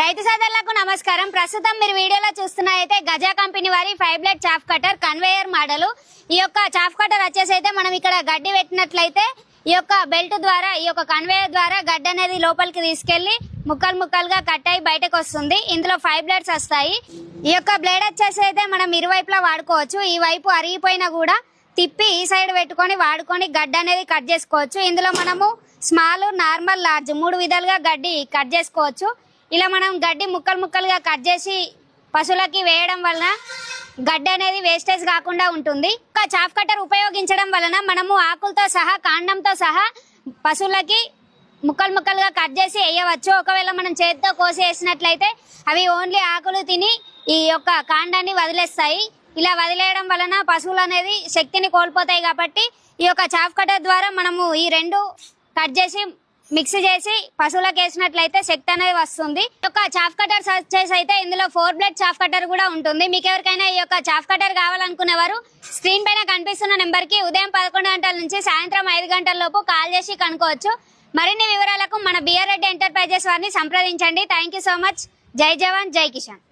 రైతు సోదరులకు నమస్కారం. ప్రస్తుతం మీరు వీడియోలో చూస్తున్నైతే గజా కంపెనీ వారి 5 blade chaff cutter conveyor model. ఈ యొక్క చాఫ్ కటర్ వచ్చేసి అయితే మనం ఇక్కడ గడ్డి పెట్టినట్లయితే ఈ యొక్క బెల్ట్ ద్వారా ఈ యొక్క కన్వేయర్ ద్వారా గడ్డి అనేది లోపలికి తీసుకెళ్లి ముక్కలు ముక్కలుగా కట్ అయి బయటకు వస్తుంది. ఇందులో 5 బ్లేడ్స్ వస్తాయి. ఈ యొక్క బ్లేడ్ వచ్చేసి అయితే మనం ఇరువైపులా వాడుకోవచ్చు. ఈ వైపు అరిగిపోయినా కూడా తిప్పి ఈ సైడ్ పెట్టుకొని వాడుకొని గడ్డి అనేది కట్ చేసుకోవచ్చు. ఇందులో మనము స్మాల్, నార్మల్, లార్జ్ 3 విధాలుగా గడ్డి కట్ చేసుకోవచ్చు. ఇలా మనం గడ్డి ముక్కలు ముక్కలుగా కట్ చేసి పశువులకి వేయడం వలన గడ్డి అనేది వేస్టేజ్ కాకుండా ఉంటుంది. ఒక చాఫ్ కటర్ ఉపయోగించడం వలన మనము ఆకులతో సహా కాండంతో సహా పశువులకి ముక్కలు ముక్కలుగా కట్ చేసి వేయవచ్చు. ఒకవేళ మనం చేతితో కోసి వేసినట్లయితే అవి ఓన్లీ ఆకులు తిని ఈ యొక్క కాండాన్ని వదిలేస్తాయి. ఇలా వదిలేయడం వలన పశువులు అనేది శక్తిని కోల్పోతాయి. కాబట్టి ఈ యొక్క చాఫ్ కటర్ ద్వారా మనము ఈ రెండు కట్ చేసి మిక్స్ చేసి పశువులకు వేసినట్లయితే శక్తి అనేది వస్తుంది. ఈ యొక్క చాఫ్ కటర్ వచ్చేసి అయితే ఇందులో 4 బ్లేడ్ చాఫ్ కటర్ కూడా ఉంటుంది. మీకు ఎవరికైనా ఈ యొక్క చాఫ్ కటర్ కావాలనుకునేవారు స్క్రీన్ పైన కనిపిస్తున్న నెంబర్ కి ఉదయం 11 గంటల నుంచి సాయంత్రం 5 గంటల లోపు కాల్ చేసి కనుక్కోవచ్చు. మరిన్ని వివరాలకు మన బిఆర్ రెడ్డి ఎంటర్ప్రైజెస్ వారిని సంప్రదించండి. Thank you so much. జై జవాన్, జై కిసాన్.